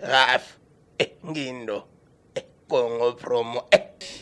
Raf Ngindo Congo Promo.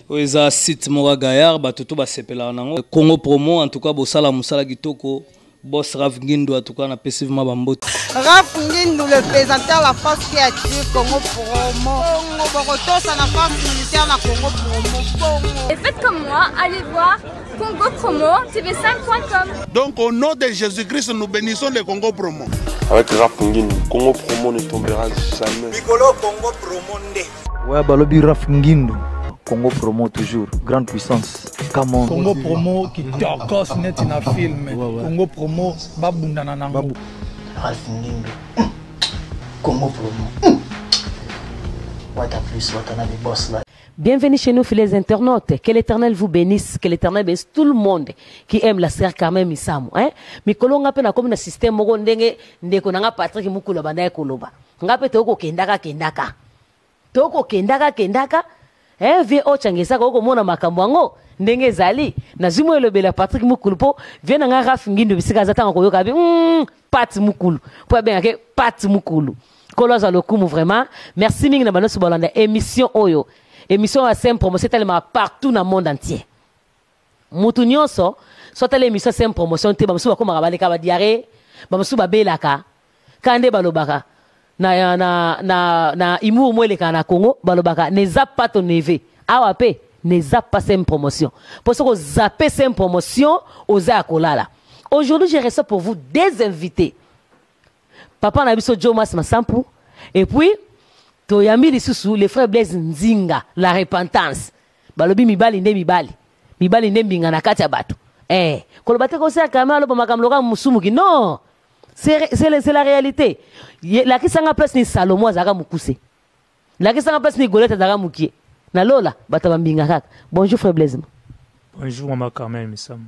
Oui, ça site Mora Gaillard, batutu basepela nango. Congo Promo en tout cas bosala musala kitoko. Boss Raf Ngindo en tout cas na passivement bambote. Raf Ngindo le présentateur de la force créative Congo Promo. Congo Boroto ça la force militaire na Congo Promo. Et faites comme moi, allez voir Congo Promo tv5.com. Donc au nom de Jésus-Christ nous bénissons le Congo Promo. Avec Raf Ngindo, Congo Promo ne tombera jamais. Nicolo Congo Promo ndé. Ouais, balobi Raf Ngindo. Congo Promo toujours, grande puissance. Come on. Congo Promo qui torcos net in a film. Congo Promo babunda na nango. Raf Ngindo. Congo Promo. What a plus, what a boss là. Bienvenue chez nous, les internautes. Que l'Éternel vous bénisse, que l'Éternel bénisse tout le monde qui aime la sœur Carmen Misamu. Mikolo ngape na comme na système moko ndenge ndeko nanga Patrick Mukula banda ekoloba. Ngape toko kendaka. Toko kendaka. Vie ochangesa ko mona makambo ngo ndenge zali. Na zimo elobela Patrick Mukulu po vie na nga Raf Ngindo bisika zatanga ko yoka bi Pat Mukulu. Po bien ke Pat Mukulu. Kolo za lokumu vraiment. Merci mingi na banoso bolanda émission oyo. Émission à Saint Promotion tellement partout dans le monde entier. Mutu nyonso soit l'émission Saint Promotion te bamusu bakoma kabaleka ba diarrhée, bamusu babelaka. Kande balobaka na imu mweleka na Congo balobaka ne zappe pas ton neveu. Awape ne zappe pas Saint Promotion. Pour ce que zapper Saint Promotion aux akolala. Aujourd'hui, j'ai reçu pour vous des invités. Papa na biso Jomas Masampu et puis Toyami lisusu les frères Blaise Nzinga la repentance balobi mibali nde mbinga na kati ya bato kolobate ko sa kama loba makamloka musumuki non c'est la réalité la kisanga place ni Salomo azaka mukuse la kisanga place ni Goleta azaka mukie na lola bato bambinga kaka. Bonjour frère Blaise. Bonjour mama Carmen Misamu.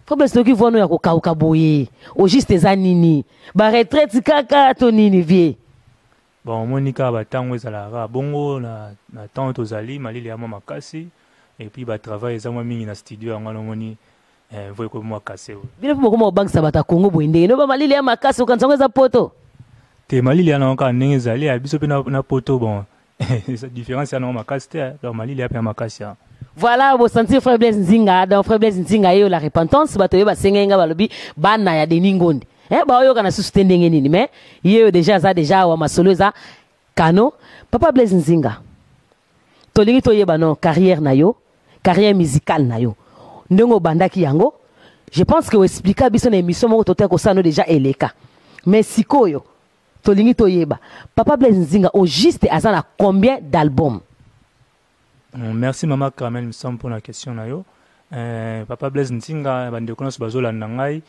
Frère Blaise toki vono ya ko kauka boye au juste za nini ba retraite kaka to nini vie. Bon, monika batango ezalaka bongo na temps tozali malili ya mama makasi et puis ba travail ezamwa mingi na studio ngalo moni voye ko mwa kase. Bile po ko bank sabata Congo boende no ba malili ya makasi ukanzonga za poto. Te malili ya na ka ndenge ezali ya biso pe na poto bon. Esa différence ya na makasi te donc malili ya pe makasi. Voilà, vous sentez frère Blaise Nzinga, dans frère Blaise Nzinga yo la repentance bato yo ba sengenga balobi bana ya deningonde. Ba yo kana susute ndenge nini mais yeye déjà wa masolo za kano papa Blaise Nzinga tolingi toyeba no carrière na yo carrière musicale na yo ndongo bandaki yango je pense que vous expliquer biso na émission moko tote ko sano déjà eleka mais sikoyo tolingi toyeba papa Blaise Nzinga au juste azana combien d'albums? Merci maman Carmen Misamu pour la question na yo. Papa Blaise Nzinga bande konos bazolanda ngai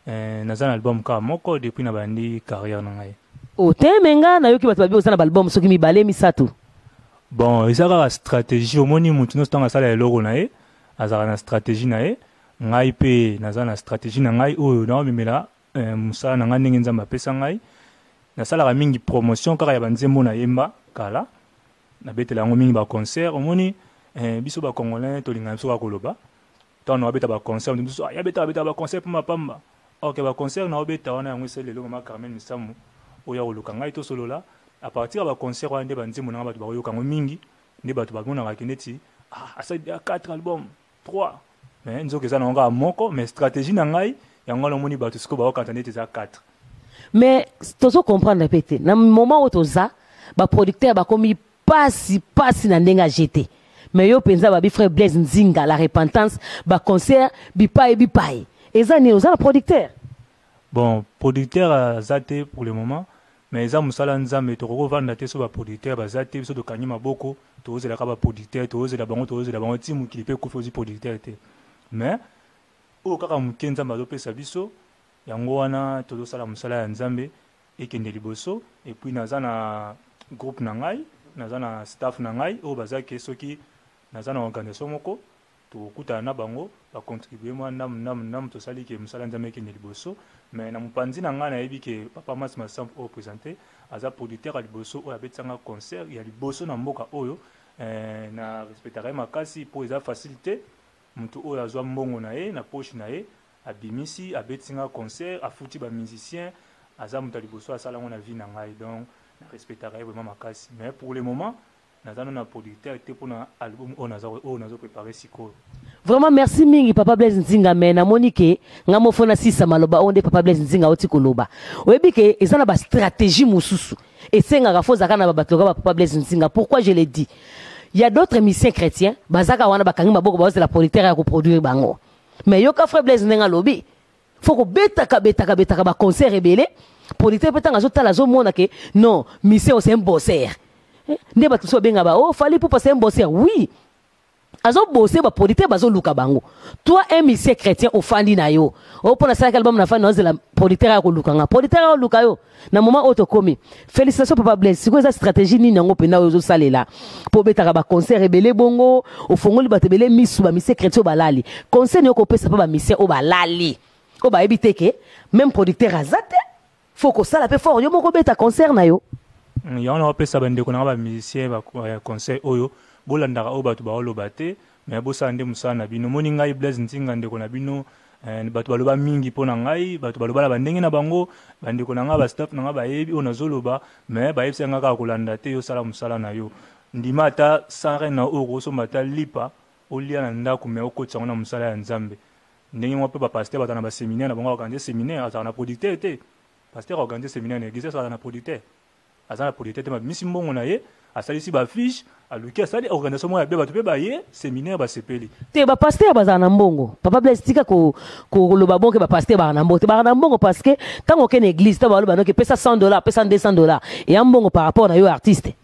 nazana album ka moko depuis na bandi carrière na ngai. Otemenga na yoki bato babi ozana album soki mibale misatu. Bon, ezaka la stratégie omoni mutu no stanga sala eloko na ye, azaka na stratégie na ye, ngai pe nazana stratégie na ngai oyo na mimela musala na ngai ndenge nzamba pesa ngai. Na sala mingi promotion kaka ya banzembo na yemba kala. Na betela yango mingi ba concert omoni biso ba congolais tolinga biso ka koloba. Tano abeta ba concert biso ya beta ba concert pour mapamba. Ok, ba concert na obeta wana yango sele lo mama Carmen Misamu oya oluka ngai to solola à partir ba concert wa nde banzimo na bato ba yoka ngo mingi nde bato ba mona ka kineti asa 4 albums 3 mais nzoke za na nga moko mais stratégie na ngai yango lo moni bato siko ba okanta nete za 4 mais tozo comprendre pété na moment où toza ba producteur ba komi pasi na ndenga jeté mais yo penza ba bi frère Blaise Nzinga la repentance ba concert bipai ezani ozala producteur. Bon, producteur zate pour le moment, mais za musala nzambe to ko vanda te so ba producteur ba zate so de kanyima boko to ozela ka ba producteur to ozela bango timu klipe ko fozi producteur te. Mais o kaka mukenza mbazo pesa biso yango wana to sala musala ya nzambe ekende liboso et puis nazana groupe na ngai, nazana staff na ngai o bazake soki nazana organisation moko to kuta na bango ba contribuer moi nam to sali ke musala nzambe ke liboso mais na mupanzi na nga na yebi ke papa Mas Masampu o présenter aza producteur à liboso o abetsanga concert ya liboso na mboka oyo na respectera makasi pour eza facilité mutu o azwa mbongo na ye na poche na ye abimisi abetsinga concert afuti ba musicien aza mutu liboso asala ngona vie na ngai donc na respectaka ye vraiment makasi mais pour le moment naza na producteur te mpona album oyo nazo préparé sikoyo. Vraiment merci mingi Papa Blaise Nzinga mais namoni ke nga mofona sisa maloba onde Papa Blaise Nzinga oti koloba oyebi ke eza na ba stratégie mosusu esengaka fozaka na babato ka Papa Blaise Nzinga. Pourquoi je l'ai dit? Il y a d'autres missions chrétiens bazaka wana bakangi maboko ba la producteur ya ko produire bango mais yoka frère Blaise Nzinga lobi faut ko betaka ba concert rebelle producteur petanga zotala zo mona ke non mission c'est un bosseur nde bato so benga ba oh fallait pour passer un bosseur oui azo bosser ba producteur bazo luka bango toi un mission chrétien ofandi na yo o pona sa album na fandi na la producteur ko luka nga producteur ko luka yo na moment autokomi félicitations Papa Blaise siko za stratégie ni nango pena yo zo salela pour betaka ba concert rebelle bongo o fongoli bato bele misu ba mission chrétien balali concert yo ko pesa pa ba mission o balali ko ba ebiteke même producteur azate faut ko sala pe fort yo moko beta concert na yo ya on appelle ça bande ko na ba musicien ba concert oyo bolandaka o bato baoloba te mais bosala nde mosala na bino moni ngai Blaise Nzinga ndeko na bino bato baloba mingi mpo na ngai bato baloba na bandenge na bango bandeko na ngai bastaff na ngai bayebi oyo nazoloba mais bayebisa ngai kaka kolanda te yosala mosala na yo ndima ata sanre na oyo kosomba ata lipa olia na ndako mais okotisa yango na mosala ya nzambe ndenge moko mpe bapaster baza na baséminaire na bango aorganize séminaire azala na producteur te paster aorganize séminaire na église azala na producteur aza na producteur te mabimisi mbongo na ye asalisi bafiche aluki asali organisation moko ya be bato mpe baye séminaire basepeli te bapaster bazala na mbongo Papa Blaise tika koloba bonke bapaster bazala na mbongo te bazala na mbongo parce que ntango okende église ta baloba noke pesa $100 pesa $200 eya mbongo par rapport na yo artiste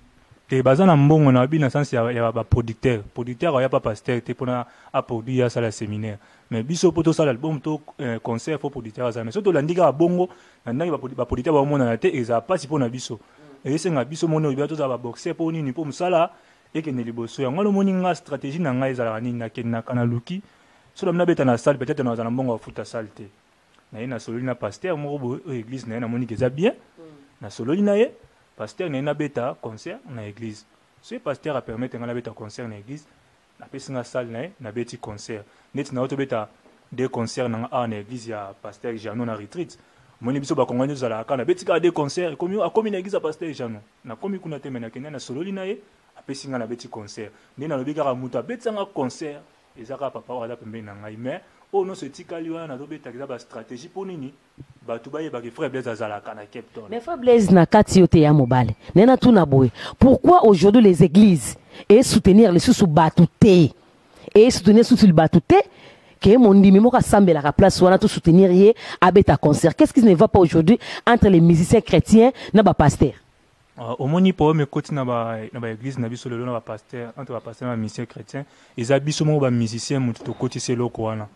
te baza na mbongo na bina sens ya baproducteur aya pa paster te mpona aproduire asala séminaire mais biso mpo tosala album to concert fo producteur azala mais so tolandi kaka bongo na ndenge baproducteur baomonana te ezala mpasi mpo na biso esenga biso moni oyo tozala baboxer mpo nini mpo mosala ekende liboso yango lomoni nga stratégie na ngai ezalaka nini nakendaka na luki so namina beta na salle peut-être naza na mbongo bafuta salle te naye nasololi na paster moko boye oyo église na ye namoni ke eza bien nasololi na ye paster naye nabeta concert na église so ye paster apermettre nga nabeta concert na église napesi nga salle na ye nabeti concert neti na yo tobeta de concert na nga awa na église ya paster Jano na retreat moni biso bakongani tozalaka na beti kaka de concert akomi na église ya paster Jano nakomi kuna te me nakende nasololi na ye apesi nga nabeti concert nde nalobi kaka moto abetisanga concert eza kaka papa oyo aza pembeni na ngai mais oyo nyonso etikali wana nazobetaka eza bastratégie mpo nini bato bayebaki frère Blaise azalaka na Cape Town mais frère Blaise na kati yo te ya mobale nena tuna boye pourquoi aujourd'hui les églises et soutenir les sous bato te et soutenir sous le bato te que mon ndimi moko asambelaka place wana to soutenir ye abeta concert qu'est-ce qui ne va pas aujourd'hui entre les musiciens chrétiens na bapasteur omoni problème ekoti na baéglise na biso lelo na bapasteur entre bapasteur na bamusicien chrétien eza biso moko bamusicien moto tokotisa eloko wana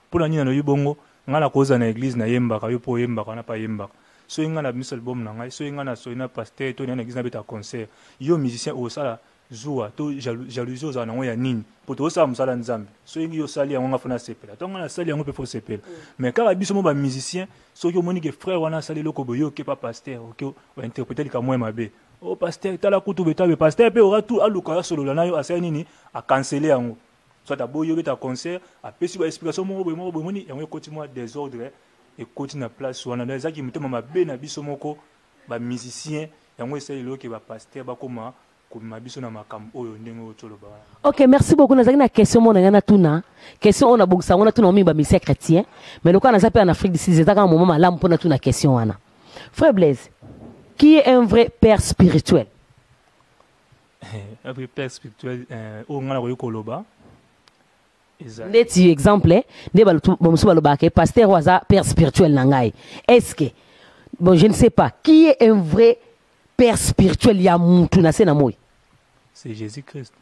mpona nini nalobi bongo ngai nakozala na église nayembaka yo mpo oyembaka wana mpa yembaka soki ngai na biso album na ngai soki ngai nasoi na pasteur to na église nabeta concert yo musicien osala zuwa to jalousie ozala nango ya nini mpo tozosala mosala nzambe soki osali yango nga fona sepela to ngai nasali yango mpe fo sepela mais kaka biso mo bamusicien soki omoni ke frère wana asali eloko boye oke pa pasteur oke ointerprete likambo ya mabe o pasteur tala kutu betabe pasteur mpe ora tu aluka asolola na yo asali nini akansele yango soit aboyi obeta concert apesi baexplication moko boye moni yango ekoti mwa désordre ekoti na place wana ezaki motema mabe na biso moko bamusicien yango esali eloke bapasteur bakoma mabiso na makambo oyo ndenge oyo toloba. Ok, merci beaucoup. Nazaki na question mona ngana tuna. Question on a bongisa ngona tuna omi ba musicien chrétien. Mais le cas na zape en Afrique du Sud, c'est un moment malamu pona tuna question wana. Frère Blaise, qui est un vrai père spirituel? Un vrai père spirituel o ngana ko yokoloba. Neti exemple, ne bamusu baloba ke pasteur waza père spirituel na ngai. Est-ce que bon, je ne sais pas, qui est un vrai père spirituel ya mutu na sena moi? C'est Jésus-Christ.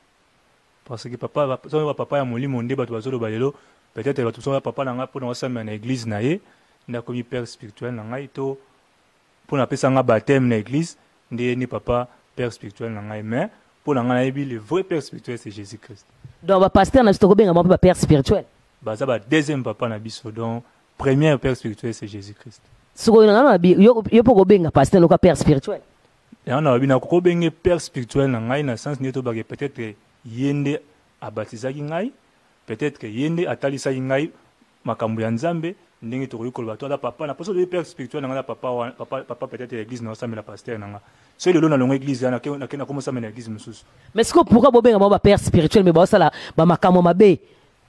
Parce que papa ya molimo nde bato bazoloba lelo peut-être bato so papa na nga pona osama na église na ye nda komi père spirituel na ngai to pona pesa nga baptême na église nde ni papa père spirituel na ngai mais pona nga yebi le vrai père spirituel c'est Jésus-Christ. Donc ba pasteur na stoko benga ba père spirituel. Baza ba deuxième papa na biso donc premier père spirituel c'est Jésus-Christ. Soko na bi yo poko benga pasteur no ka père spirituel. Et on a bien encore benga père spirituel na ngai na sens neto ba peut-être yende abatizaki ngai peut-être que yende atalisaki ngai makambo ya nzambe ndenge to koloba to da papa na poso de père spirituel na papa peut-être l'église na ça mais la pasteur na c'est le long na longue église na commence à mener l'église mususu. Mais ce que pourquoi bobenga ba père spirituel mais ba sala ba makamo mabe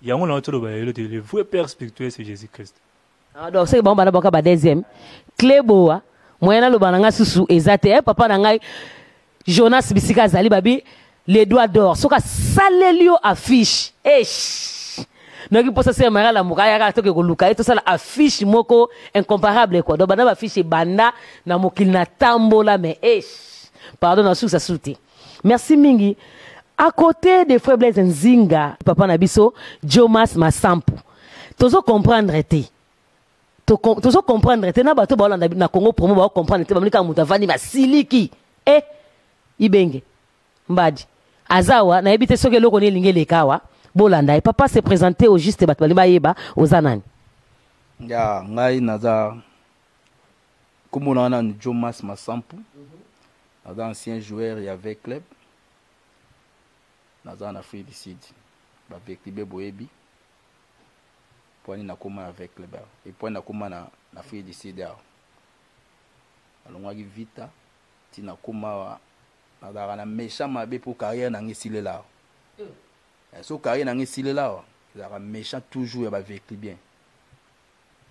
yango na to ba le vrai père spirituel c'est Jésus-Christ. Ah donc c'est bon bana boka ba deuxième Cléboa moyena lo bananga susu ezate papa na ngai Jonas Bisika zali babi les doigts d'or soka salelio affiche noki posa se mara la mukaya ka toke koluka eto sala affiche moko incomparable quoi donc bana ba affiche banda na mokili na tambola mais pardon na sous ça souté merci mingi à côté des frères Blaise Nzinga papa na biso Jomas Masampu tozo comprendre te tozo comprendre te na bato ba na Congo promo ba comprendre te ba mulika mutavani ba siliki ibenge mbadi azawa na ebite soke loko ne lingele kawa bolanda papa s'est présenté au juste batbali yeba aux anani ya ngai naza komona na Jomas Masampu naza ancien joueur ya avec club naza na Afrique du Sud ba veklibe boyebi poni na koma avec club et poni na koma na Afrique du Sud ya alongaki vita tina koma naza na méchant mabe pour carrière na ngisile là. So carrière na ngisile là, il a méchant toujours ba vécu bien.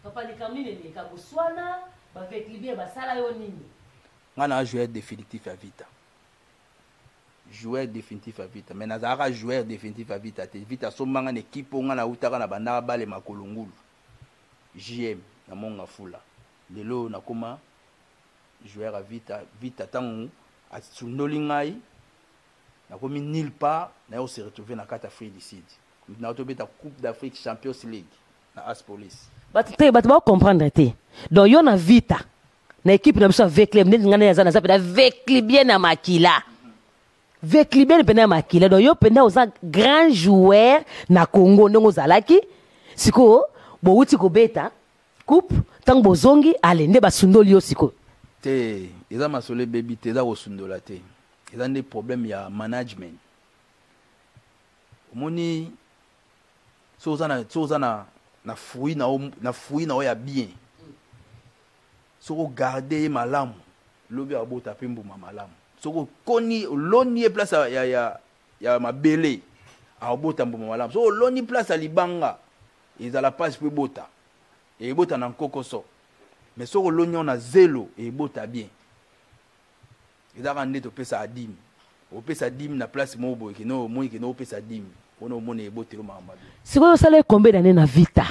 Papa ni kamine ni ka boswana ba vécu bien ba sala yo nini. Ngana joueur définitif à Vita. Joueur définitif à Vita. Mais nazara joueur définitif à Vita. Vita sombanga na équipe ngana utaka na banda bale makolongulu. JM na monga fula. Lelo na koma joueur à Vita, Vita tangu a tsundoli ngai na komi nulle part na yo se retrouver na carte Afrique du Sud na to beta Coupe d'Afrique Champions League na As Police bat ba comprendre te donc yo na Vita na équipe na biso avec les ngana ya zana za peda avec bien na makila avec bien pena makila donc yo pena oza grand joueur na Congo ndongo zalaki siko bo uti ko beta coupe tango bozongi ale nde basundoli yo siko te eza masole baby te za kosundola te eza des problèmes ya management omoni so za na fruit na ya bien so ko garder malamu lobi abota pe mbuma malamu so ko koni loni place ya mabele abota mbuma malamu so loni place ya libanga ezala passe pe bota e bota na kokoso mais so ko loni on a zéro e bota bien ezaka nde topesa adimi opesa adimi na place mobo ekino moi ekino opesa adimi ono mona ebote o mama sikoyo sala combien d'années na Vita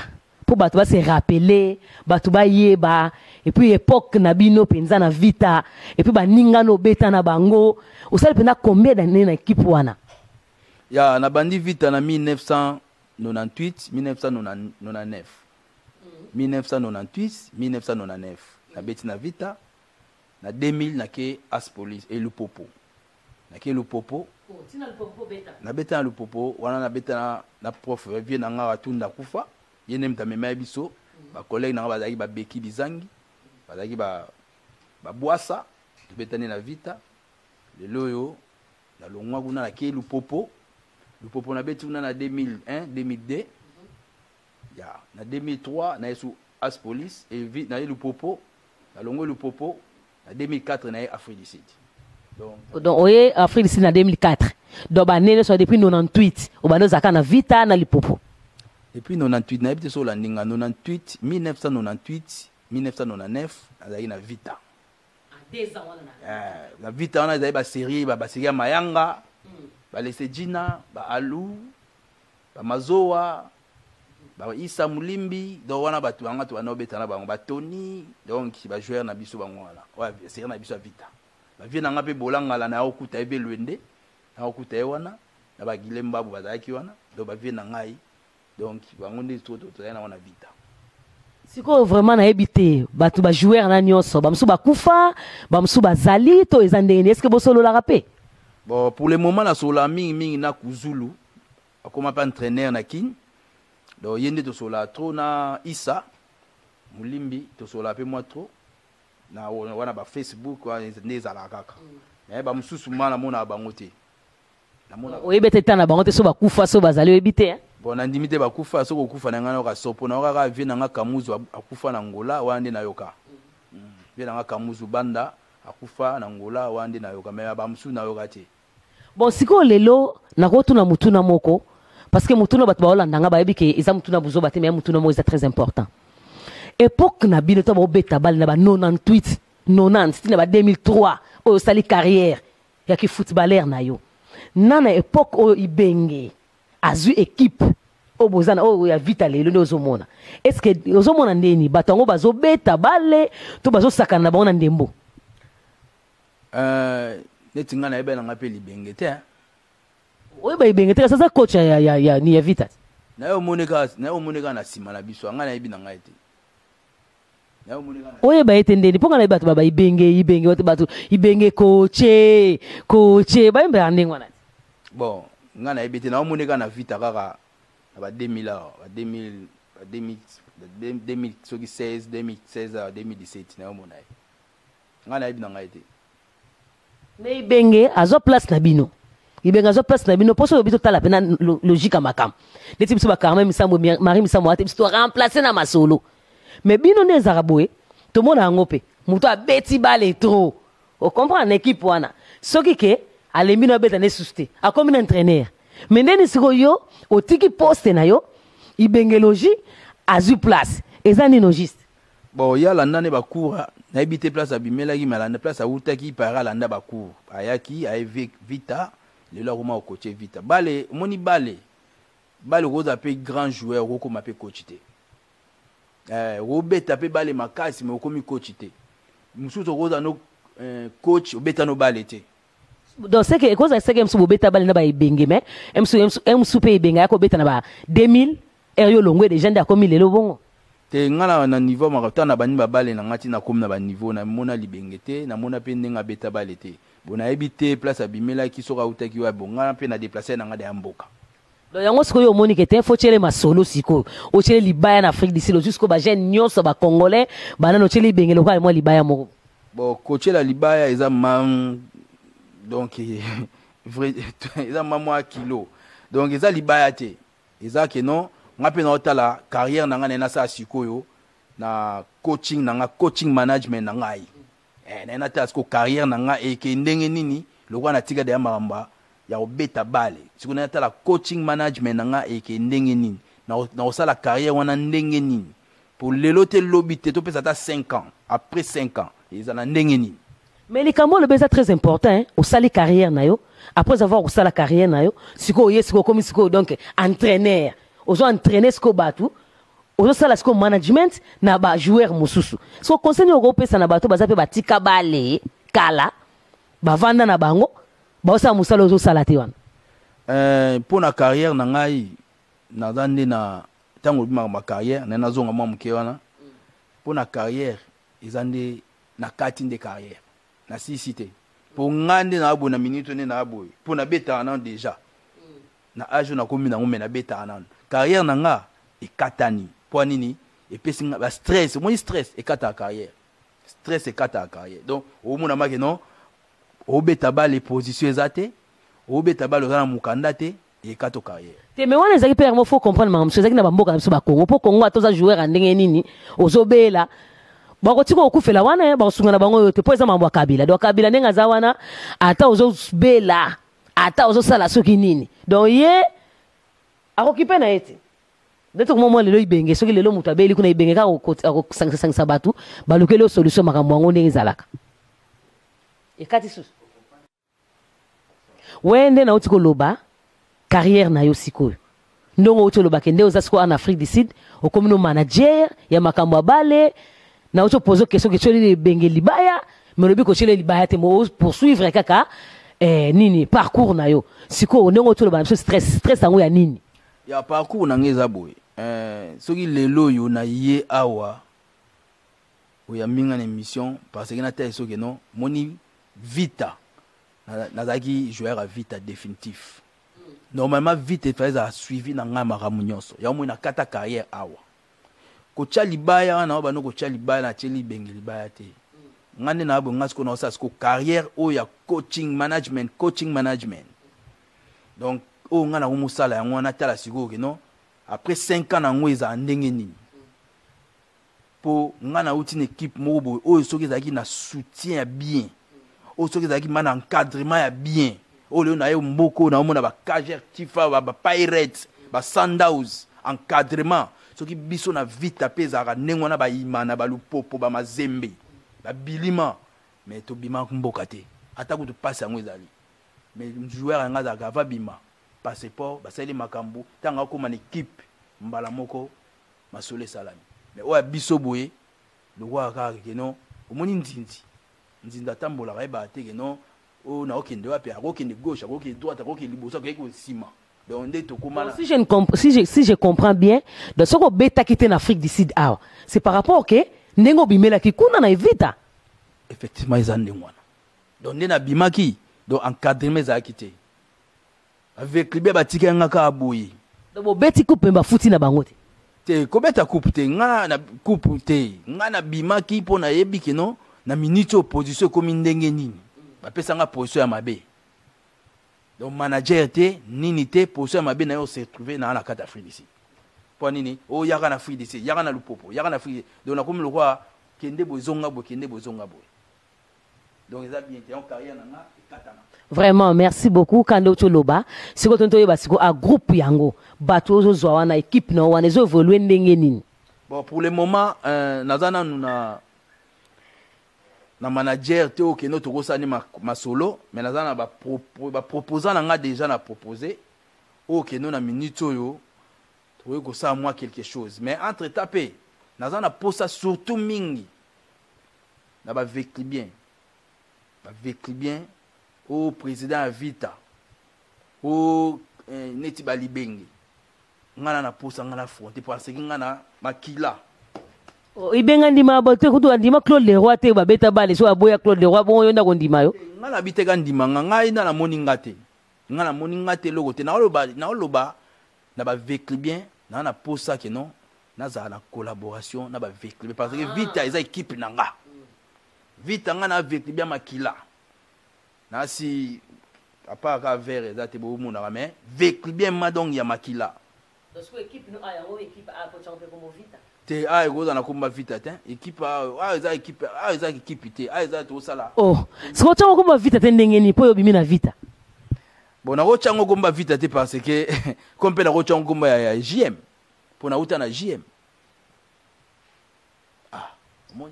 pour bato ba se rappeler bato ba yeba et puis époque na bino penza na Vita et puis ba ninga no beta na bango osala pena combien d'années na équipe wana ya na bandi Vita na 1998 1999 1999 na beti na Vita na 2000 na ke As Police et Lupopo na ke Lupopo tina Lupopo beta na beta na Lupopo wana na beta na prof vie na nga watunda kufa yene mtamema biso ba collègue na bazaki ba beki bizangi bazaki ba boisa betani na Vita lelo yo na longwa kuna na ke Lupopo na beti kuna na 2001 2002 ya na 2003 na yesu As Police et na Lupopo na longo Lupopo en 2004 na Afrique du Sud. Donc oye Afrique du Sud en 2004. Donc ba nene so depuis 98 o bano zaka na Vita na Lipopo. Depuis 98 na habité sur la ninga 98 1998 1999 azali na Vita. En 2 ans wana. La Vita wana azali ba série ya Mayanga ba Lese Jina ba Alu ba Mazoa ba Isa Mulimbi do wana batu anga to wana obeta na bango ba Tony donc ba joueur na biso bango wana wa série na biso Vita ba vie na nga pe bolanga la na okuta ebe lwende na okuta e wana na ba Gilemba bo bazaki wana do ba vie na ngai donc bango ndi to na wana Vita siko vraiment na ebité batu ba joueur na nyonso ba msu ba kufa ba msu ba zali to ezandene est-ce que bo solo la rapé bon pour le moment na sola mingi na kuzulu akoma pa entraîneur na kin donc yende to sola trop na Isa Mulimbi to sola pe moi trop na wana ba Facebook wa nezala kaka mais ba mususu mana mona bango te na mona oyebete tana bango te so ba kufa so bazali ebité bon nandimi te bakufa soko kufa na ngana ka sopo na ka vie na nga kamuzu akufa na Angola wande na yoka vie na nga kamuzu banda akufa na Angola wande na yoka mais ba musu na yoka te. Bon siko lelo na kotuna mutuna moko parce que mutuna bato baolanda nga bayebi ke eza mutuna buzo bate mais mutuna mo eza très important. Époque na bino to ba beta bal na ba 98 90 na ba 2003 o sali carrière ya ki footballeur na yo. Nana époque o ibenge azu équipe o bozana o ya vita lelo ndo ozomona. Est-ce que ozomona ndeni batango bazo beta bale to bazo sakana ba ona ndembo? Neti nga na ebe na nga pe libenge te. Oye ba ibenge te sasa coach ya ni ya vita. Na yo moneka na sima na biso nga na ebi na nga ete. Na yo moneka na oye ba ete ndeni ponga na bato baba ibenge wote bato ibenge coach ba imbe andengwa na. Bon, nga na ebi te na yo moneka na vita kaka na ba 2000 ba 2000 soki 16 2016 2017 na yo mona. Nga na ebi na nga ete. Mais ibenge azo place na bino. Ibenge azo place na bino poso bito tala pena logique makam. Neti biso ba Carmen Misambo Marie Misambo ate biso remplacer na masolo. Mais bino ne zaraboé to mona ngope. Muto a beti bale trop. O comprend l'équipe wana. Soki ke ale bino beta ne susté. A comme un entraîneur. Mais neni siko yo o tiki poste na yo ibenge logi azu place. Ezani logiste. Bon, ya landa ne bakura na habité place abimela ki malanda place a utaki para landa bakur ayaki avec vita le là comment coacher vita bale moni bale roza pe grand joueur roko ma pe coachité robeta pe bale makasi mais komi coachité musuto roza no coach obeta no bale te donc c'est que cause c'est que msu beta bale na ba ibenge mais msu pe ibenge yako beta na ba 2000 erio longwe de gens comme lelo bongo te ngala na niveau makata na bani babale na ngati na kom na ba niveau na mona libengete na mona pe ndenga beta bale te bona ebite place abimela ki soka utaki wa bonga pe na déplacer na ngade ya mboka do yango siko yo moni ke te faut chele masolo siko o chele libaya na Afrique du Sud jusqu'au ba jeune nyonso ba congolais bana no chele bengelo kwa mo libaya moko bon coacher la libaya eza mam donc vrai eza mamwa kilo donc eza libaya te eza ke non ngape na otala carrière na nga na sa sikoyo na coaching na nga coaching management na ngai na ta sko carrière na nga e ke ndenge nini lokwa na tika de mamba ya obeta bale siko na tala coaching management na nga e ke ndenge nini na osala carrière wana ndenge nini pour lelo te lobby te to pesa ta 5 ans après 5 ans ils na ndenge nini mais les camons le beza très important hein au sali carrière na yo après avoir au sala carrière na yo siko yesiko comme siko donc entraîneur ozo entraîner siko batu ozo sala siko management na ba joueur mususu so conseil oko pesa na bato baza pe batika bale kala bavanda na bango ba osa musala ozo sala te wana pour na carrière na ngai na zande na tango bima ma carrière na nazonga mwa mke wana pour na carrière ezande na kati de carrière na sisité pour ngande na abo na minute ne na abo pour na beta na déjà na âge na komi na ngome na beta na carrière na nga ekatani po nini epesi nga ba stress mo stress ekata carrière stress ekata carrière donc au mona ma que non o beta ba les positions ezate o beta ba le na mukanda te ekata carrière te me wana ezaki père mo faut comprendre ma monsieur ezaki na bamboka na biso ba Congo po Congo atoza joueur andenge nini ozobela bakotiko okufela wana basunga na bango yote po eza mambo kabila donc kabila nenga za wana ata ozobela ata ozosala soki nini donc ye akokipe na ete deto mo lelo ibenge soki lelo mutu abeli kuna ibenge ka akosangisa batu balukelo solution makambo ngo ndenge zalaka ekati susu wende na otiko loba carrière na yo sikoyo ndongo otiko loba kende ozasiko en Afrique du Sud okomino manager ya makambo abale na oto pozo question que choli ibenge libaya mais lobi ko choli libaya te mo poursuivre kaka nini parcours na yo siko ndongo otiko loba stress ango ya nini ya parcours na ngeza boy soki lelo yo na ye awa o ya minga na émission parce que na ta soki non moni vita nazaki joueur à vita définitif normalement vite fait a suivi na ngama ramunyoso ya mo na kata carrière awa ko chali baya na ba no ko chali baya na cheli bengeli baya te ngane na abo ngasko na osas ko carrière o ya coaching management donc o ngana ko musala ya ngwana tala siko ke non après 5 ans nango eza ndenge nini po nga na uti une équipe moko boye oyo soki ezalaki na soutien ya bien oyo soki ezalaki ma na encadrement ya bien oyo leo na ye mboko naomona bakager tifa bapirates basundowns encadrement soki biso na vita mpe ezalaka ndenge wana bayima na balupopo bamazembe babilima mais tobima mboka te ata kutu pasi yango ezali mais joueur yanga azalaka ava bima passeport basali makambo ntango akóma na équipe mbala moko masolo esalami mais oyo biso boye lokwa kaka keno omoni nzinzi atambolaka yebaka te keno oyo naokende wapi akokende gauche akokende droite akokende liboso akoki kosima donc nde tokomana si je comprends bien donc soko obetaki te na Afrique du Sud awa c'est par rapport ke ndenge obimelaki kuna na evita effectivement eza ndenge wana donc nde nabimaki donc encadrement ezalaki te avec libia batika yanga kaka boye donc bobeti coupe bafuti na bango te te kobeta coupe te nga na coupe te nga na bimaki mpo nayebi keno na minute opposition ekomi ndenge nini bapesanga position ya mabe donc manager te nini te position ya mabe na yo se retrouver na kati ya Afrique d'ici mpo nini o yaka na Afrique d'ici yaka na lupopo yaka na Afrique donc nakomi lokwa kende bozonga boye kende bozonga boye donc eza bien te en carrière na nga ekatana. Vraiment, merci beaucoup. Kando Toloba, si vous avez un groupe yango, bateau wana équipe na wana zo évoluer ndenge nini. Bon, pour le moment, nazana nous na manager te o keno to kosani ma solo, mais nazana ba proposant nga déjà na proposer o keno na minute yo to ko ça moi quelque chose. Mais entre tapé, nazana posa surtout mingi. Na ba vécu bien. Ba vécu bien. Au président Vita au neti balibenge ngana na posa ngana fronte parce que ngana makila ibenga ndima bote kutu ndima Claude Leroy te babeta bale so aboya Claude Leroy bon yonda ko ndima yo ngana biteka ndima ngai na moninga te ngana moninga te loko te na oloba na ba vécu bien na posa que non na za na collaboration na ba vécu parce que Vita eza équipe nanga Vita ngana vécu bien makila nasi apa ka vert ezate bo mona mais vécu bien madong ya makila donc équipe no aya o équipe a ko champion comme Vita te ay goza na komba Vita te équipe a eza équipe te eza to sala oh siko chango komba Vita te ndenge ni po yo bimi na Vita bon na ko chango komba Vita te parce que comme pe na ko chango komba ya JM po na uta na JM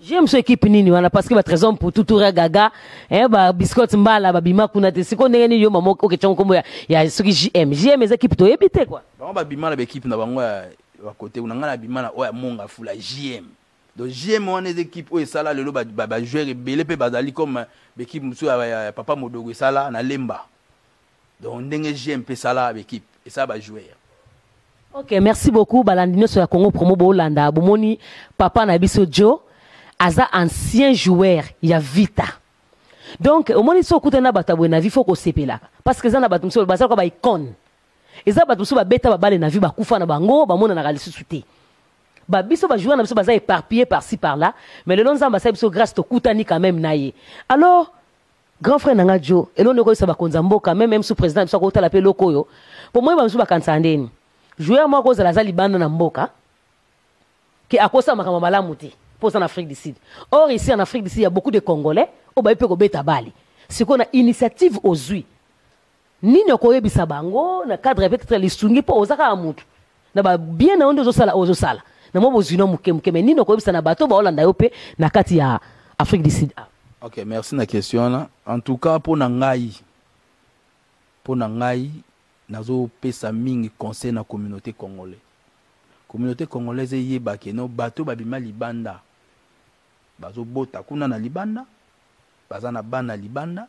j'aime ce équipe nini wana parce que ba trésor pour tout gaga ba biscuit mbala ba bima kuna te siko ndenge ni yo mamo ko ketchon kombo ya soki JM les équipes to ebité quoi ba bima na équipe na bango ya côté unanga na bima na oya monga fula JM donc JM on les équipes o sala lelo ba joueur belé pe bazali comme équipe musu ya papa modogo sala na lemba donc ndenge JM pe sala équipe et ça ba joueur. OK, merci beaucoup balandino sur la Congo promo bo Holanda bomoni papa na biso Joe aza ancien joueur ya Vita. Donc au moins ils sont kutana batabwe na vie faut ko sepelaka parce que za na batumso bazala ko ba icône. Eza batumso ba beta ba bale na vie ba kufa na bango ba mona na galisusu te. Ba biso ba joueur na biso baza éparpillé par-ci par-là mais le lonza ba sa biso grâce to kutani quand même naye. Alors grand frère nanga Joe elone ko sa ba konzambo quand même sous président biso ko tala pe lokoyo. Pour moi ba biso ba kansandeni. Joueur moi ko za la libanda na mboka ki akosa makama malamu te. Pour en Afrique du Sud. Or, ici en Afrique du Sud, il y a beaucoup de Congolais. Au Baïpe Kobeta Bali. C'est qu'on a initiative aux Zui. Ni ne koye bisabango, na cadre peut-être les sungi pour osaka amutu. Na ba bien na onde osala ozosala. Na mo bozino muke mais ni ne koye bisana bato ba Holanda yope na kati ya Afrique du Sud. OK, merci na question là. En tout cas pour nangai nazo pesa mingi conseil na communauté congolaise. Communauté congolaise yeba ke no bato babima libanda. Bazo bota kuna na libanda bazana bana libanda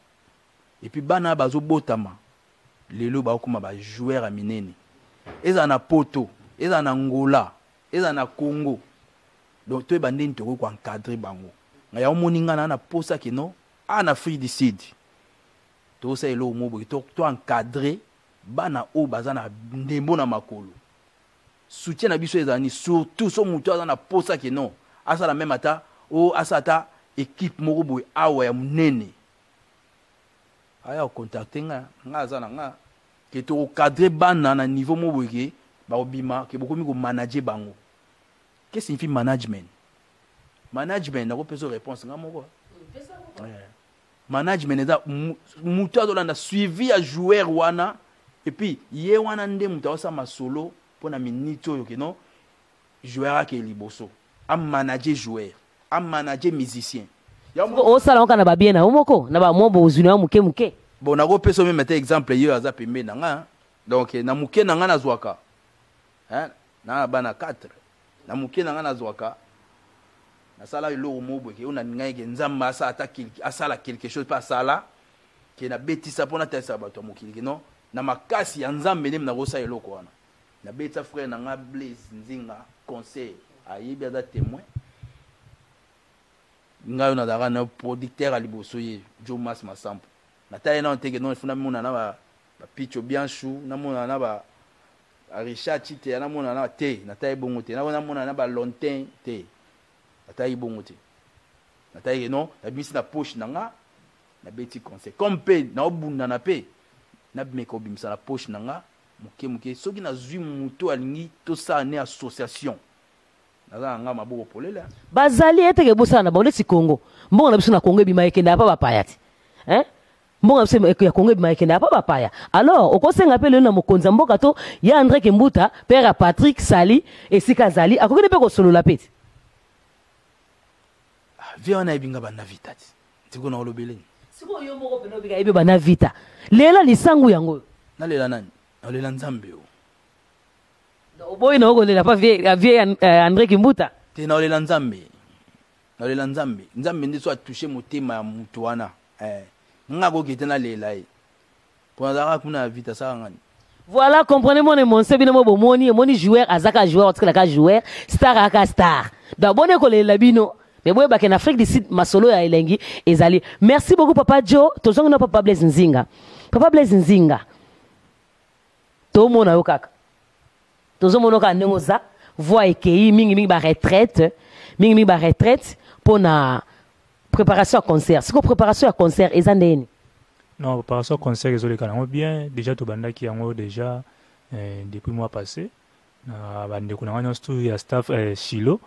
et puis bana bazo botama lelo ba kuma ba joueur a minene eza na poto eza na Angola eza na Congo donc to bandeni to ko encadrer bango ngaya omoninga na posa ke no en Afrique du Sud to sa elo mo bo to encadrer bana o bazana ndembo na makolo soutien na biso ezani surtout so mutu azana posa ke no asa la même ata o asata équipe moko boy awa ya munene aya contacter nga azana nga ke to cadrer bana na niveau mo boy baobima ke bokomi ko manager bango. Qu'est-ce que signifie management? Management na ko pesa réponse nga moko. Management eza mutu azolanda suivi ya joueur wana et puis ye wana nde mutu osama solo pona minute oyo ke non joueur ake liboso a manager joueur a manager musicien o sala on kana ba bien na omoko na ba mobo ozuni wa muke muke bon na ko pesa me mettre exemple yo aza pembe na nga donc na muke na nga na zwaka hein na bana 4 na muke na nga na zwaka na sala lo mobo ke ona ngai ke nzamba asa attaque asala quelque chose pas sala ke na betisa pona tesa bato mokili ke non na makasi ya nzambe nem na kosa eloko wana na betisa frère na nga Blaise Nzinga conseil ayebi ada témoin ngai na dara na producteur aliboso ye Jomas Masampo na taye na nteke non funa mona na ba Picho Bianchou na mona na ba Richard Chite na mona na te na taye bongo te na mona na ba Lontin te na taye bongo te na taye non na bisi na poche na nga na beti conseil comme pe na obunda na pe na bimeko bimisa na poche na nga muke soki na zwi muto alingi to sa ne association na nga maboko polela bazali eteke bosana na bonde ti Congo mbongo na biso na Congo bima ekenda pa bapaya ti hein mbongo na biso ya Congo bima ekenda pa bapaya alors okosenga pe le na mokonza mboka to ya André Kimbuta père à Patrick Sali esika zali akokende pe ko solo la peti via na ibinga bana vita ti tiko na olobeleni siko yo moko pe no biga ebe bana vita lela lisangu yango na lela nani na lela nzambe o oboyi na okolela pa vie André Kimbuta te na lela nzambe nzambe ndiso a touché motema ya mutu wana nga ko kete na lela e pour na kuna vita sa ngani. Voilà, comprenez-moi, mon sebine mo bomoni, moni joueur azaka joueur, en tout cas joueur, star aka star. D'abord ne kole labino. Mais moi, en Afrique du Sud, ma solo ya elengi ezali. Merci beaucoup, Papa Joe. Tozongo na Papa Blaise Nzinga. Papa Blaise Nzinga. To mona yo kaka. Tozongo noka nengoza. Voix ekei mingi ba retraite. Mingi ba retraite pour na préparation à concert. C'est quoi préparation à concert ezandeni? Non, préparation à concert ezoli kana bien. Déjà to banda ki yango déjà depuis mois passé. Na bande kuna nganya studio ya staff Shilo.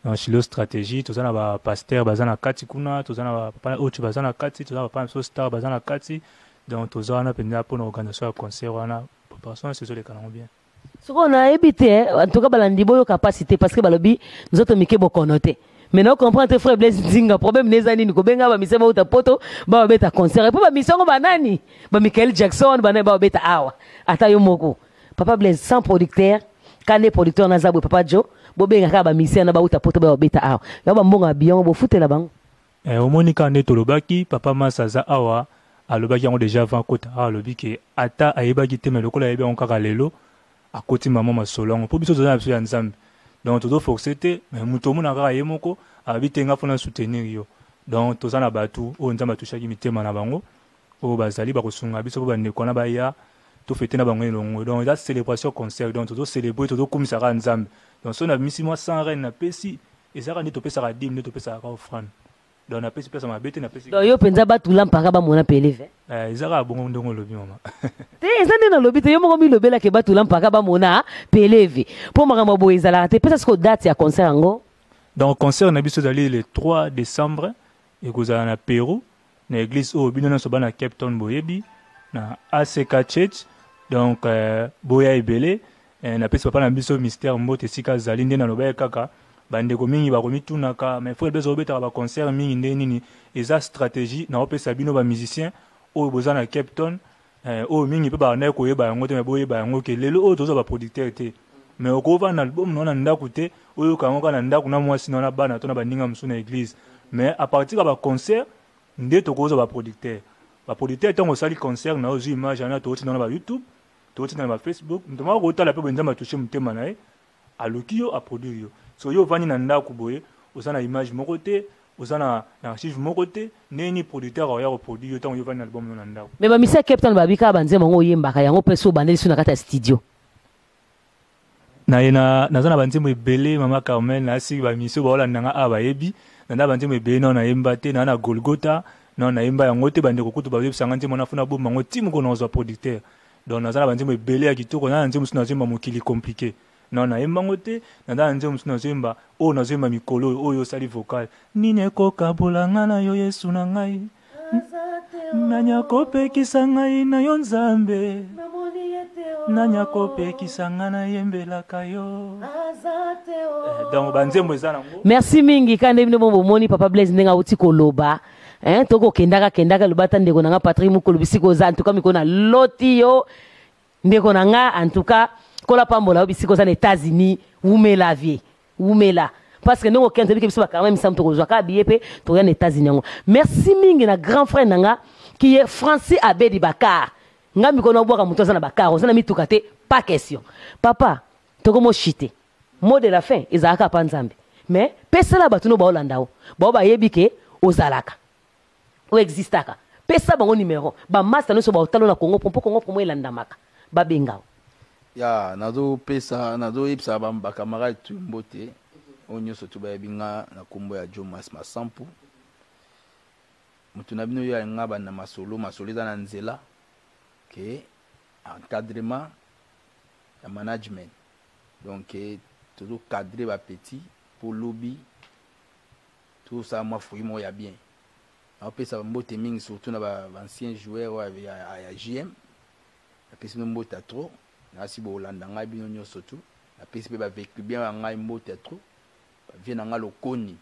Dans Chilo stratégie, tout ça na ba pasteur bazana kati kuna, tout ça na ba ocho bazana kati, tout ça ba so star bazana kati. Donc tout ça na penda pour l'organisation à concert wana préparation c'est les canons bien. Ce qu'on a évité en tout cas balandi boyo capacité parce que balobi nous autres mike bokonoté. Maintenant comprendre frère Blaise Nzinga problème nezani ni ko benga ba misema uta poto ba beta concert et pour ba mission ba nani ba Michael Jackson ba na ba beta awa ata yo moko. Papa Blaise sans producteur, kane producteur na zabwe Papa Joe bobenga ka ba mission na ba uta poto ba beta awa ya ba mbonga bien bo futela bango omonika ne tolobaki papa Masaza awa alobaki yango déjà avant kota alobi ke ata ayebaki te me lokola yebe on kaka lelo akoti maman masolongo po biso toza na biso ya nzambe donc tozo forcer te mais muto mona kaka ye moko abitenga fona soutenir yo donc toza na batu o nzambe tushaki mitema na bango o bazali ba kosunga biso ba ndeko na ba ya to fêter na bango elongo donc la célébration concert donc tozo célébrer tozo komisa ka nzambe. Donc, si on a mis 6 mois sans reine, na pesi, et ça, on a topé sa dîme, on a topé sa offrande. Donc, on a pesi, on a bêté, on a pesi. Donc, yo penza ba tout l'empara ba mona peleve. Ils ont bon ndongo lobi maman. Te, ils ont dans lobi, te yo mo mi lobi la ke ba tout l'empara ba mona peleve. Pour mama bo ezala, te pesa ko date ya concert ngo. Donc, concert on a biso d'aller le 3 décembre et que za na Pérou, na église au bino na so ba na Cape Town boyebi, na ACK Church. Donc, boya ebele. Na pesi papa na biso mystère mbote sika zali nde na loba kaka bandeko mingi bakomi tunaka mais frère bezo obeta ba concert mingi nde nini eza stratégie na opesa bino ba musicien o boza na Cape Town o mingi pe ba na ko yeba yango te me boyeba yango ke lelo o tozo ba producteur te mais okova na album no na ndaku te oyo kango na ndaku na mwasi na bana to na bandinga msu na église mais à partir ba concert nde to kozo ba producteur tongo sali concert na ozu image na to na ba YouTube tout dans Facebook ndoma ko tala pe benza matoucher mutema na aluki yo a produire yo so yo vani na ndako boye osana image moko te osana archive moko te neni producteur ya reproduire yo tant yo vani album na ndako mais ba misa Captain babika banzema ngo yembaka yango peso bandeli suna kata studio na zana banzemo ebele mama Carmen na si ba miso ba olandanga aba yebi na banzemo ebele na yemba te na Golgotha na yemba yango te bande ko kutu ba yebisanga nzemo na funa bomba ngo timu ko na zo producteur. donc naza na banzembo ebele ya kitoko na nzembo mosusu nazoyemba mokili compliqué non nayembango te naza na nzembo mosusu nazoyemba oyo nazoyemba mikolo oyo osali vocal nini ekokabola nga na yo yesu na ngai nani akopekisa ngai na yo nzambe nani akopekisa nga na yembelaka yo donc banzembo eza nango. Merci mingi kande bino bomoni papa Blaise ndenga uti koloba toko kendaka lobata ndeko nanga Patrick Mukolo bisiko za en tout cas mikona loti yo ndeko nanga en tout cas kola pambola bisiko za na États-Unis umela vie umela parce que ndoko kende bike biso quand même sam to kozwa ka biepe to ya na États-Unis ngo. Merci mingi na grand frère nanga qui est Francis Abedi Bakar nga mikona bwaka muto za na Bakar ozana mituka te pas question papa toko mo chité mot de la fin ezaka pa nzambe mais pesa la batuno ba Hollandao ba yebike ozalaka o existaka pesa bango numéro ba master no so ba otalo na Congo Congo elandamaka ba bengao ya nazo pesa nazo ipsa ba camarade tu mbote onyo so tu ba binga na kombo ya Jomas Masampu mutuna bino ya ngaba na masolo za na nzela ke encadrement ya management donc tout cadrer ba petit pour lobby tout ça moi fouille moi ya bien après ça mbote mingi surtout na ba anciens joueurs ya JM après c'est mbote trop na si bo Hollande ngai bino nyoso tout après c'est ba vécu bien ngai mbote trop vient na lokoni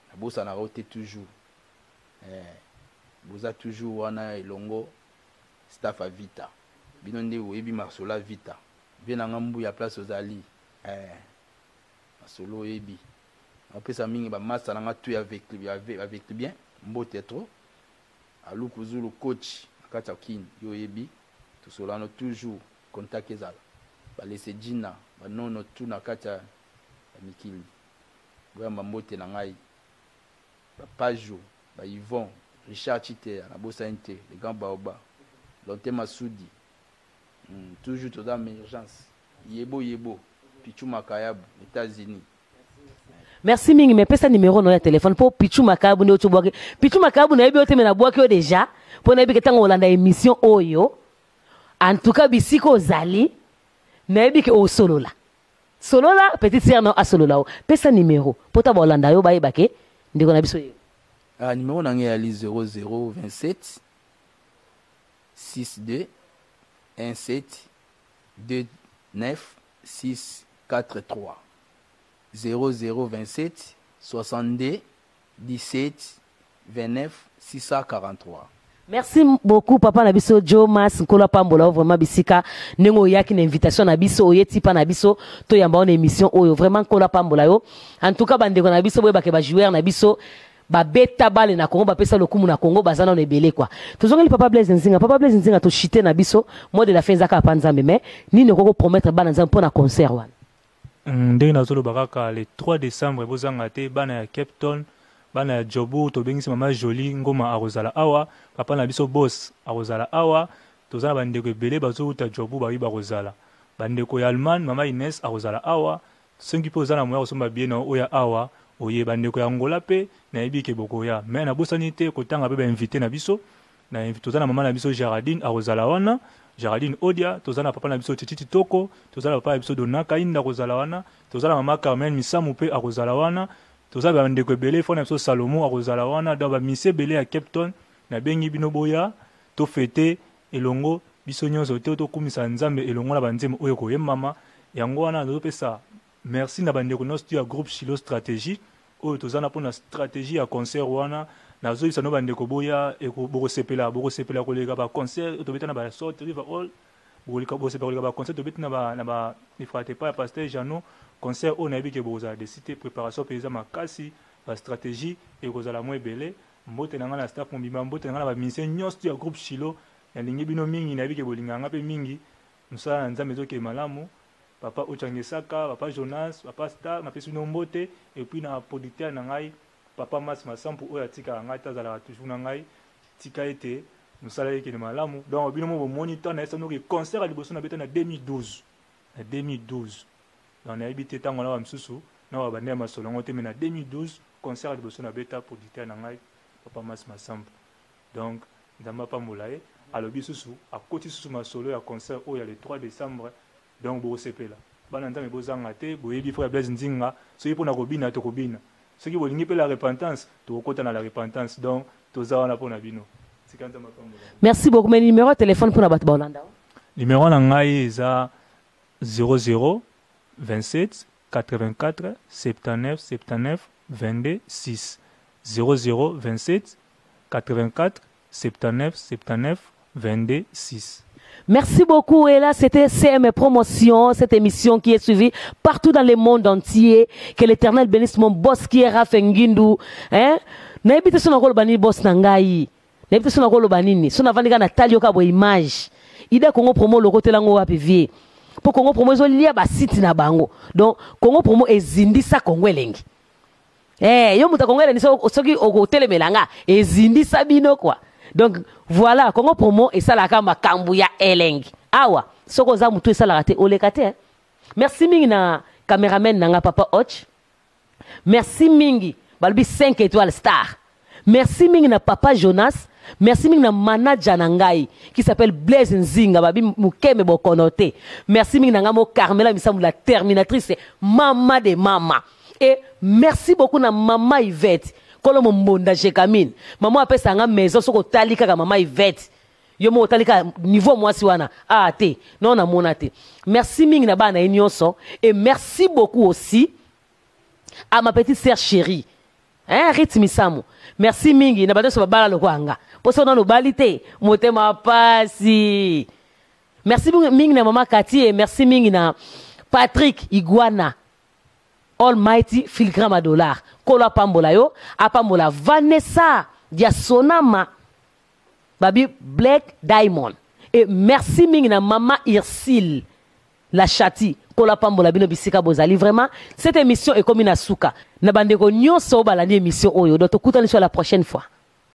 na bosa na rote toujours boza toujours wana elongo staff a vita bino nde oyebi masola vita vient na ngambu ya place ozali masolo oyebi après ça mingi ba massa na ngatu avec bien mbote trop aluku zulu coach kata kin yo yebi to solano toujours contact ezala ba laisser jina ba nono tout na kata mikili boyamba mbote na ngai ba pajo ba Yvon Richard Chite na bosa inte les grands baoba Lonte Masudi toujours to dans urgence yebo Pichu Makayabu États-Unis. Merci mingi mais pesa numéro no ya téléphone pour Pichu Makayabu ne otuboke Pichu Makayabu na yebi oteme na boake déjà pour na yebi ke tango Holanda émission oyo en tout cas bisiko zali na yebi ke o solola petite sœur no asolola pesa numéro pour ta Holanda yo ba yebake ndiko na biso yo numéro na ngai ali 0027 62 17 29 643 0027 62 17 29 643. Merci beaucoup papa na biso Jomas Nkola Pambola vraiment bisika nengo yaki na invitation na biso oyeti pa na biso to yamba on émission oyo vraiment Nkola Pambola yo en tout cas bandeko na biso boye ba ke ba joueur na biso ba beta bale na Congo ba pesa lokumu na Congo bazana na ebele kwa tozongeli papa Blaise Nzinga to chiter na biso mode la fenzaka pa nzambe mais nini okoko promettre bana nzambe pour na concert wana ndenge nazolo bakaka le 3 décembre bozanga te bana ya Cape Town bana ya Jobu to bengisi mama Jolie ngoma arozala awa papa na biso boss arozala awa tozana bandeko ebele bazouta Jobu ba yiba rozala bandeko ya Allemagne mama Ines arozala awa sengi po zana moya osomba bien na oya awa oye bandeko ya Angola pe na yebi ke bokoya mais na bosani te kotanga pe ba invité na biso na invité tozana mama na biso Geraldine arozala wana Geraldine Odia tozana papa na biso Titi Toko tozana papa na biso Donaka Inda arozala wana tozana mama Carmen Misamu pe arozala wana tozana bandeko ebele fona biso Salomo arozala wana dans ba mise belé à Cape Town na bengi bino boya to fêter elongo biso nyonso te to kumisa nzambe elongo na banzemo oyo ko yemama yango wana nzo pesa merci na bandeko nostri ya groupe Chilo stratégie oyo tozana pona stratégie ya concert wana nazo bisa no bandeko boya eko bokosepela kolega ba concert to betana ba sorte river all bokosepela kolega ba concert to betana na ba ni frate pa pasteur Jano concert on a vu que boza de cité préparation paysan makasi ba stratégie et kozala mo ebele mbote na ngana staff mbimba mbote na ngana ba mission nyonso ya groupe Chilo ya lingi bino mingi na bike bolinganga pe mingi musala nzambe zoke malamu papa Ochangesaka papa Jonas papa Star na pesu no mbote et puis na producteur na ngai papa Mas Masampu oya tika ngai tazala toujours na ngai tika ete musala yeke malamu donc bino mo moniteur na esono ke concert à liboso na beta na 2012 dans na habité tango na msusu na wa bande masolongo te na 2012 concert de bosso na beta producteur na ngai papa Mas Masampu donc ndamba pa molaye alobi susu akoti susu masolo ya concert oyo ya le 3 décembre donc bosepela bana nzambe bozanga te boyebi frère Blaise Nzinga soki mpona kobina tokobina soki bolingi mpe la repentance tokokota na la repentance donc toza wana mpona bino. Merci beaucoup. Mais numéro de téléphone pour la batte Bolanda. Numéro na ngai eza 00 27 84 79 79 22 6 00 27 84 79 79 22 6. Merci beaucoup. Et là, c'était CM Promotion, cette émission qui est suivie partout dans le monde entier. Que l'Éternel bénisse mon boss qui est Rafengindu. Hein? N'habite sur le bani boss nangai. N'habite sur le banini. Sur la vandiga Natalio Kabo image. Ida Congo Promo le côté lango apivier. Pour Congo Promo ils ont lié ba site na bango. Donc Congo Promo ezindi sa Congo elengi. Yo muta Congo elengi soki okotel melanga ezindi sa bino quoi. Donc voilà Congo Promo et ça la kamba kambuya elengi. Awa soko za mutu ça la raté olekate. Hein? Merci mingi na cameraman nanga papa Och. Merci mingi balbi 5 étoiles star. Merci mingi na papa Jonas. Merci mingi na manager nangai qui s'appelle Blaise Nzinga babi mukeme bokonote. Merci mingi na ngamo Carmela misamu la terminatrice mama de mama. Et merci beaucoup na mama Yvette. Kolo mbonda jekamine. Maman appelle ça nga maison soko talika ka mama Yvette. Yo mo talika niveau moi si wana. Ah te. Non na monate. Merci mingi na bana nyonso et merci beaucoup aussi à ma petite sœur chérie. Hein Ritmi Samu. Merci mingi na bato so babala lokwanga. Poso na no balite motema pasi. Merci mingi na mama Cathy et merci mingi na Patrick Iguana. Almighty Filigrama à dollar. Kola pambola yo, apambola Vanessa Diasonama. Babi Black Diamond. Et merci mingi na maman Irsile la chati. Kola pambola bino bisika bozali. Vraiment, cette émission est comme une asuka. Na bandeko nyonso balani émission oyo. Donc, écoutez-nous sur la prochaine fois.